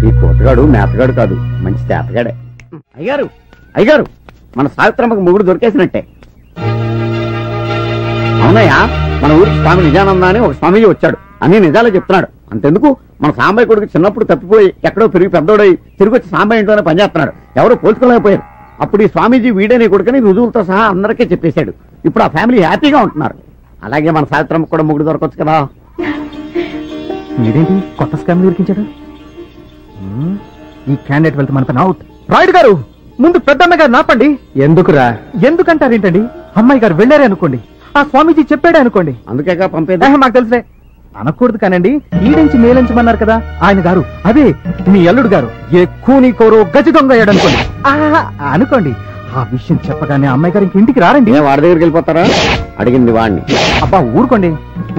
ఈ కోతగాడు మేతగాడు కాదు, మంచి చేతగాడే. అయ్యారు అయ్యారు, మన సావిత్రమ్మకు మొగుడు దొరికేసినట్టే. అవునయ్యా, మన ఊరికి స్వామి నిజానంద అని ఒక స్వామీజీ వచ్చాడు, అన్ని నిజాలే చెప్తున్నాడు. అంతెందుకు, మన సాంబయ్య కొడుకు చిన్నప్పుడు తప్పిపోయి ఎక్కడో పెరిగి పెద్దోడై తిరిగి వచ్చి సాంబయ్య ఇంట్లోనే పనిచేస్తున్నాడు. ఎవరో పోల్చుకోలేకపోయారు. అప్పుడు ఈ స్వామీజీ వీడే నీ కొడుకుని రుజువులతో సహా అందరికీ చెప్పేశాడు. ఇప్పుడు ఆ ఫ్యామిలీ హ్యాపీగా ఉంటున్నారు. అలాగే మన సావిత్రమ్మకు కూడా మొగుడు దొరకొచ్చు కదా. మీరేంటి కొత్త స్కామ్ దొరికించాడు? ఈ క్యాండిడేట్ వెళ్తే మన పని అవుట్. రాయుడు గారు, ముందు పెద్దమ్మాయి గారు నాపండి. ఎందుకురా? ఎందుకంటారేంటండి? అమ్మాయి గారు వెళ్ళారే అనుకోండి, ఆ స్వామీజీ చెప్పాడే అనుకోండి. అందుకేగా పంపేది. మాకు తెలుసులే. అనకూడదు కానండి, ఈడించి మేలించమన్నారు కదా ఆయన గారు. అదే మీ అల్లుడు గారు ఏ కూని కోరో గజి దొంగ అయ్యాడు అనుకోండి. అనుకోండి, ఆ విషయం చెప్పగానే అమ్మాయి గారు ఇంక ఇంటికి రారండి. వాడి దగ్గరికి వెళ్ళిపోతారా? అడిగింది వాడిని. అబ్బా ఊరుకోండి.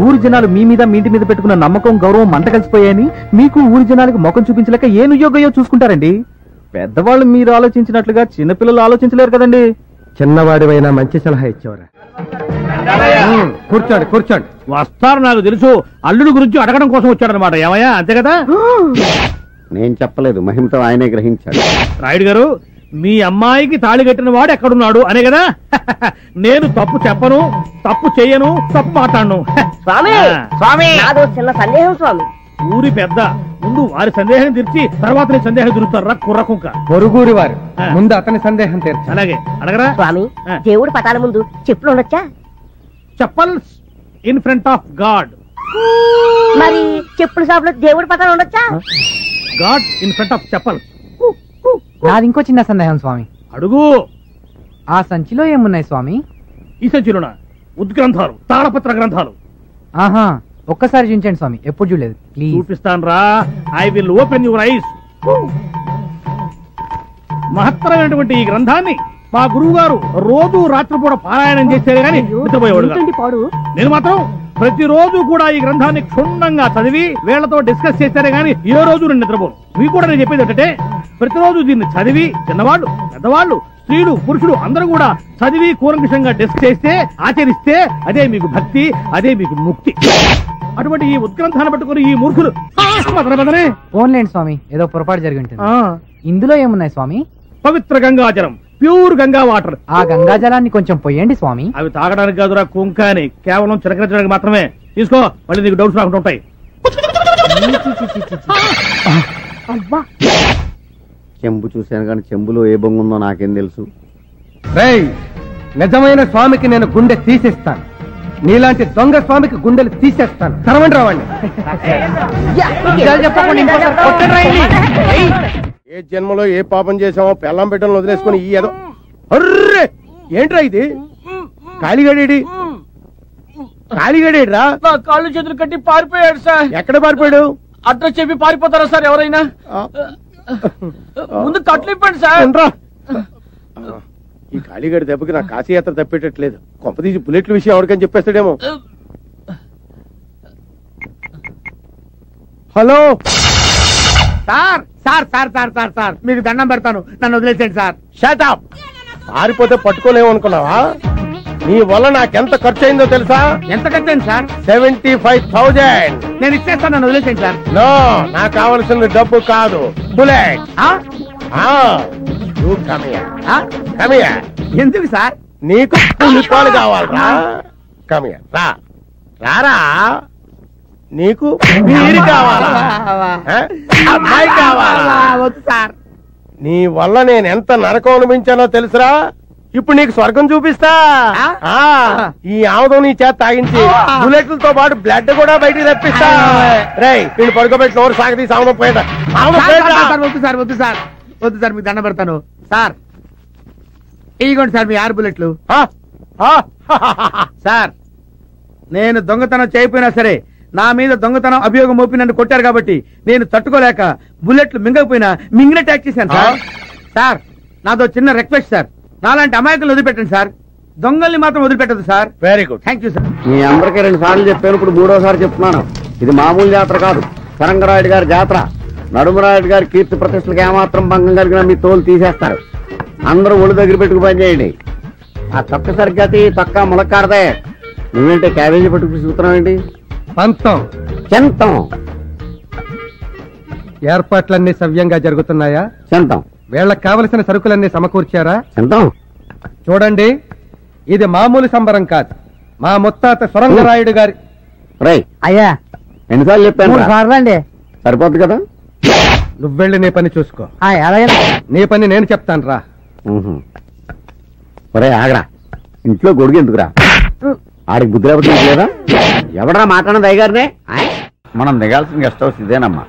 ఊరి జనాలు మీ మీద మీ ఇంటి మీద పెట్టుకున్న నమ్మకం గౌరవం మంట కలిసిపోయాయని మీకు ఊరి జనాలకు ముఖం చూపించలేక ఏ నుయోగయో చూసుకుంటారండి. పెద్దవాళ్ళు మీరు ఆలోచించినట్లుగా చిన్నపిల్లలు ఆలోచించలేరు కదండి. చిన్నవాడివైనా మంచి సలహా ఇచ్చేవరా. కూర్చోండి కూర్చోండి. వస్తారు, నాకు తెలుసు. అల్లుడు గురించి అడగడం కోసం వచ్చాడనమాట. ఏమయ్యా, అంతే కదా? నేను చెప్పలేదు, మహిమతో ఆయనే గ్రహించాడు. రాయుడు గారు, మీ అమ్మాయికి తాళి కట్టిన వాడు ఎక్కడున్నాడు అనే కదా? నేను తప్పు చెప్పను, తప్పు చెయ్యను, తప్పు మాట్లాడను. చిన్న సందేహం స్వామి. ఊరి పెద్ద, ముందు వారి సందేహం తీర్చి తర్వాత నీ సందేహం తీరుతారా కుర్రకుంక. పొరుగురి వారు ముందు అతని సందేహం తీర్చు. అలాగే అడగరా. స్వామి, దేవుడు పటాల ముందు చెప్పులు ఉండొచ్చా? Chappals in front of God. మరి చెప్పుల షాప్ లో దేవుడి పటాలు ఉండొచ్చా? God in front of chappals. నాది ఇంకో చిన్న సందేహం స్వామి. అడుగు. ఆ సంచిలో ఏమున్నాయి స్వామి? ఈ సంచిలోన ఉద్గ్రంథాలు, తాళపత్ర గ్రంథాలు. ఆహా, ఒక్కసారి చూపించండి స్వామి, ఎప్పుడు చూడలేదు. ప్లీజ్. చూపిస్తాను రా. I will open your eyes. మహత్తరమైనటువంటి ఈ గ్రంథాన్ని మా గురువు గారు రోజు రాత్రిపూట పారాయణం చేసేదే గాని నిద్రపోయేవాడు. నేను మాత్రం ప్రతిరోజు కూడా ఈ గ్రంథాన్ని క్షుణ్ణంగా చదివి వీళ్లతో డిస్కస్ చేశారే గాని ఏ రోజు నేను నిద్రపోను. మీకు కూడా నేను చెప్పేది ఏంటంటే, ప్రతిరోజు దీన్ని చదివి చిన్నవాళ్ళు పెద్దవాళ్ళు స్త్రీలు పురుషులు అందరూ కూడా చదివి కూలంకషంగా డిస్కస్ చేస్తే ఆచరిస్తే అదే మీకు భక్తి, అదే మీకు ముక్తి. అటువంటి ఈ ఉద్గ్రంథాన్ని పట్టుకుని ఈ మూర్ఖులు ఫోన్లేండి స్వామి, ఏదో పొరపాటు జరిగి ఉంటుంది. ఇందులో ఏమున్నాయి స్వామి? పవిత్ర గంగాజలం, ప్యూర్ గంగా వాటర్. ఆ గంగా జలాన్ని కొంచెం పొయ్యండి స్వామి. అవి తాగడానికి కాదురా కుంకాని, కేవలం చిలకరించడానికి మాత్రమే. తీసుకో, మళ్ళీ నీకు డౌట్స్ రాకుండా ఉంటాయి. చెంబు చూశాను కానీ చెంబులో ఏ బొంగు ఉందో నాకేం తెలుసు. రేయ్, నిజమైన స్వామికి నేను గుండె తీసేస్తాను, నీలాంటి దొంగ స్వామికి గుండెలు తీసేస్తాను. తరవండి రావండి. ఏ జన్మలో ఏ పాపం చేసామో పెళ్ళం బిడ్డలను వదిలేసుకుని ఈ ఏదో. అర్రే, ఏంట్రా ఇది? కాళీగడేడి కాళీగడేడ్రా? నా కాళ్ళు చేతులు కట్టి పారిపోయాడు సార్. ఎక్కడ పారిపోయాడు? అడ్రస్ చెప్పి పారిపోతారా సార్ ఎవరైనా? ముందు కట్లు ఇప్పండి సార్. ఈ కాళీగడి దెబ్బకి నా కాశీయాత్ర తప్పేటట్లేదు. కొంపదీసి బుల్లెట్ల విషయం ఎవరికని చెప్పేస్తాడేమో. Hello sir sir sir sir sir sir మీకు దండం పెడతాను, నన్ను వదిలేసేయండి సార్. Shut up. పారిపోతే పట్టుకోలేము అనుకున్నావా? నీ వల్ల నాకెంత ఖర్చు అయిందో తెలుసా? ఎంత ఖర్చయింది సార్? 75,000. నేను ఇచ్చేస్తాను, నన్ను వదిలేసేయండి సార్. నో, నాకు కావలసిన డబ్బు కాదు, బుల్లెట్. ఎందుకు సార్? నీకు పులిపాలు కావాలరా? కమియర్ రా. రారా. నీకు మీరు కావాలా? అమ్మాయి కావాలా? వద్దు సార్. నీ వల్ల నేను ఎంత నరకం అనిపించానో తెలుసురా? ఇప్పుడు నీకు స్వర్గం చూపిస్తా. ఈ ఆముదం నీ చేత తాగించి బుల్లెట్లతో పాటు బ్లడ్ కూడా బయటికి తెప్పిస్తా. రేయ్, నేను పడుకోబెట్టి నోరు సాగదీసి ఆముదం పోయేదా? వద్దు సార్, వద్దు సార్, వద్దు సార్, మీకు దండం పెడతాను సార్. ఇదిగోండి సార్ మీ 6 బుల్లెట్లు. సార్ నేను దొంగతనం చేయకపోయినా సరే నా మీద దొంగతనం అభియోగం మోపి నన్ను కొట్టారు కాబట్టి నేను తట్టుకోలేక బుల్లెట్లు మింగకపోయినా మింగిన ట్యాక్ చేశాను సార్. సార్ నాదో చిన్న రిక్వెస్ట్ సార్, నాలాంటి అమాయకులు వదిలిపెట్టండి సార్, దొంగల్ని మాత్రం వదిలిపెట్టదు sir. Very good. Thank you sir. మీ అందరికీ 2 సార్లు చెప్పాను, ఇప్పుడు 3వ సారి చెప్తున్నాను. ఇది మామూలు జాతర కాదు, సరంగరాయుడు గారి జాతర. నడుమరాయుడు గారి కీర్తి ప్రతిష్టలకు ఏమాత్రం భంగం కలిగినా మీ తోలు తీసేస్తారు. అందరూ ఒళ్ళు దగ్గర పెట్టుకు పని చేయండి. ఆ తొక్క సరిగ్గా తొక్క ములక్కాడదే. నువ్వేంటే క్యాబేజీ పట్టుకు చూస్తున్నావు ఏంటి? పంతం చెంతం ఏర్పాట్లన్నీ సవ్యంగా జరుగుతున్నాయా? చెంతం వీళ్ళకి కావలసిన సరుకులన్నీ సమకూర్చారా? చెంతం చూడండి, ఇది మామూలు సంబరం కాదు, మా ముత్తాత సొరంగరాయుడు గారి. రై అయ్యా ఎన్నిసార్లు చెప్పాను? 3 సార్లు అండి. సరిపోద్ది కదా. నువ్వెళ్ళి నీ పని చూసుకో. అలాగే నీ పని నేను చెప్తాను రా. ఒరే ఆగరా, ఇంట్లో గొడుగు ఎందుకురా? ఆడికి బుద్ధి లేకపోతే లేదా? ఎవడరా మాట్లాడిన దయగారినే? మనం దిగాల్సిన గెస్ట్ హౌస్ ఇదేనమ్మా.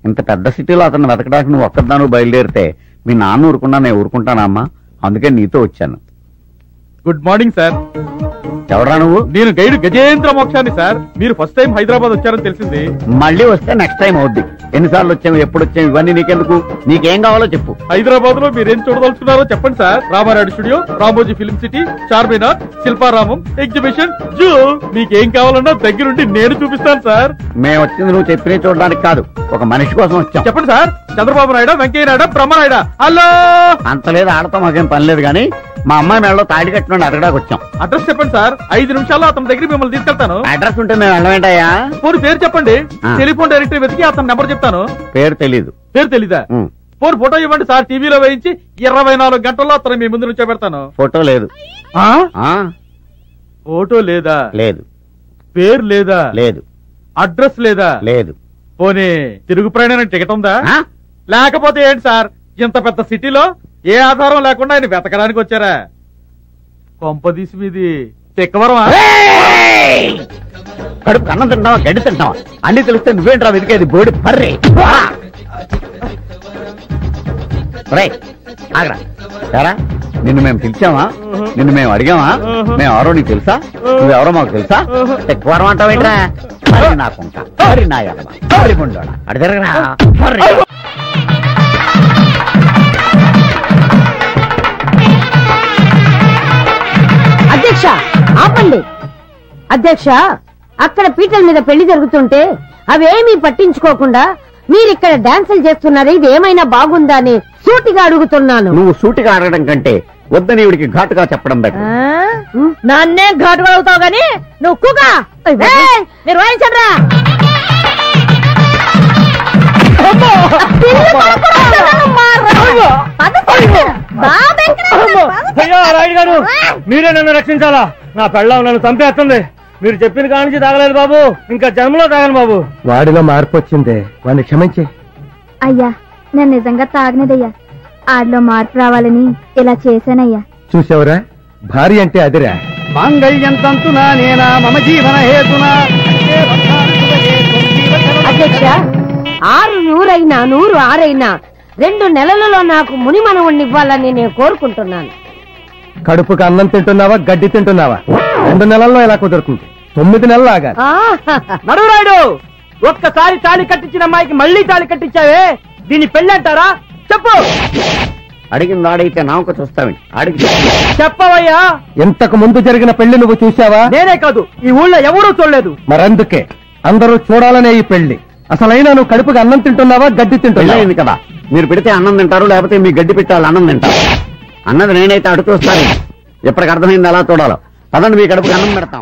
ఇంత పెద్ద సిటీలో అతను వెతకడానికి నువ్వు ఒక్కదాను బయలుదేరితే మీ నాన్న ఊరుకున్నా నేను ఊరుకుంటానా అమ్మా? అందుకే నీతో వచ్చాను. Good morning sir. ఎవడరా నువ్వు? నేను గైడ్ గజేంద్ర మోక్షాన్ని సార్. మీరు ఫస్ట్ టైం హైదరాబాద్ వచ్చారని తెలిసింది. మళ్ళీ వస్తే నెక్స్ట్ టైం అవుద్ది. ఎన్నిసార్లు వచ్చాము, ఎప్పుడు వచ్చాము, ఇవన్నీ నీకెందుకు? నీకేం కావాలో చెప్పు. హైదరాబాద్ లో మీరేం చూడదలుచుకున్నారో చెప్పండి sir. Ramarayudu studio, Ramoji film city, Charminar, Shilparamam, exhibition, zoo, మీకేం కావాలన్నా దగ్గరుండి నేను చూపిస్తాను సార్. మేము వచ్చింది నువ్వు చెప్పినే చూడడానికి కాదు, ఒక మనిషి కోసం వచ్చాం. చెప్పండి సార్. చంద్రబాబు నాయుడు, వెంకయ్య నాయుడు, బ్రహ్మనాయుడు. హలో. అంత లేదు, ఆడతో మాకేం పని లేదు, కానీ మా అమ్మాయి మెడలో తాడి కట్టిన అడగడానికి వచ్చాం. అడ్రస్ చెప్పండి సార్, 5 నిమిషాల్లో అతని దగ్గర మిమ్మల్ని తీసుకెళ్తాను. అడ్రస్ ఉంటే మేము వెళ్ళమేంటయ్యా? పోనీ పేరు చెప్పండి, ఆ. టెలిఫోన్ డైరెక్టరీ వెతికి అతని నెంబర్ చెప్తాను. పేరు తెలీదు. పేరు తెలీదా? పోనీ ఫోటో ఇవ్వండి సార్, టీవీలో వేయించి 24 గంటల్లో అతను మీ ముందు నుంచో పెడతాను. ఫోటో లేదు. ఫోటో లేదా? లేదు. పేరు లేదా? లేదు. అడ్రస్ లేదా? లేదు. పోనీ తిరుగు ప్రయాణం టికెట్ ఉందా? లేకపోతే ఏంటి సార్, ఇంత పెద్ద సిటీలో ఏ ఆధారం లేకుండా ఆయన వెతకడానికి వచ్చారా? కొంపదీసి మీది తెక్కవరమా? కడుపు అన్నం తింటావా, గడ్డి తింటావా? అన్ని తెలిస్తే నువ్వేంట్రా వెతికేది? బోడి పర్రే. ఆగరా సరా, నిన్ను మేము పిలిచామా? నిన్ను మేము అడిగామా? మేము ఎవరో నీకు తెలుసా? నువ్వెవరో మాకు తెలుసా? తెక్కవరం అంటావేంట్రా? మరి నాకుంటా, మరి నా ఎడమ, మరి ముండోడా అడి తిరగరా. అధ్యక్ష ఆపండి. అధ్యక్ష, అక్కడ పీటల మీద పెళ్లి జరుగుతుంటే అవేమీ పట్టించుకోకుండా మీరిక్కడ డాన్సులు చేస్తున్నారు, ఇది ఏమైనా బాగుందా అని సూటిగా అడుగుతున్నాను. నువ్వు సూటిగా అడగడం కంటే వద్దని ఇవిడికి ఘాటుగా చెప్పడం బెటర్. నన్నే ఘాటుగా అవుతావు గాని నువ్వు కుగా మీరు వాయించండ్రా. రాయుడు గారు, మీరే నన్ను రక్షించాలా? నా పెళ్ళం నన్ను చంపేస్తుంది. మీరు చెప్పిన కానించి తాగలేదు బాబు, ఇంకా జన్మలో తాగను బాబు. వాడిలో మార్పు వచ్చిందే, వాడిని క్షమించే. అయ్యా, నేను నిజంగా తాగనేదయ్యా, ఆడిలో మార్పు రావాలని ఇలా చేశానయ్యా. చూసావురా, భార్య అంటే అదిరా. మాంగళ్యం తంతునా నేనా మమ జీవన హేతునా. అధ్యక్ష, 6 100 100 6 2 నెలలలో నాకు ముని మనవుణ్ణి ఇవ్వాలని నేను కోరుకుంటున్నాను. కడుపుకు అన్నం తింటున్నావా, గడ్డి తింటున్నావా? 2 నెలల్లో ఎలా కుదురుతుంది? 9 నెలలు ఆగాలి. నడురాయుడు, ఒక్కసారి తాళి కట్టించిన అమ్మాయికి మళ్ళీ తాళి కట్టించావే, దీన్ని పెళ్లి అంటారా? చెప్పు. అడిగింది అడిగితే నాకు చూస్తావేంటి? అడిగి చెప్పవయ్యా. ఇంతకు ముందు జరిగిన పెళ్లి నువ్వు చూసావా? నేనే కాదు, ఈ ఊళ్ళో ఎవరూ చూడలేదు. మరందుకే అందరూ చూడాలనే ఈ పెళ్లి. అసలైనా నువ్వు కడుపుకి అన్నం తింటున్నావా, గడ్డి తింటున్నావా? పెళ్ళయింది కదా, మీరు పెడితే అన్నం తింటారు, లేకపోతే మీ గడ్డి పెట్టాలి అన్నం తింటారు. అన్నది నేనైతే అడుగు చూస్తాను. ఎప్పటికి అర్థమైంది ఎలా చూడాలో. అదండి, మీ కడుపుకి అన్నం పెడతాం.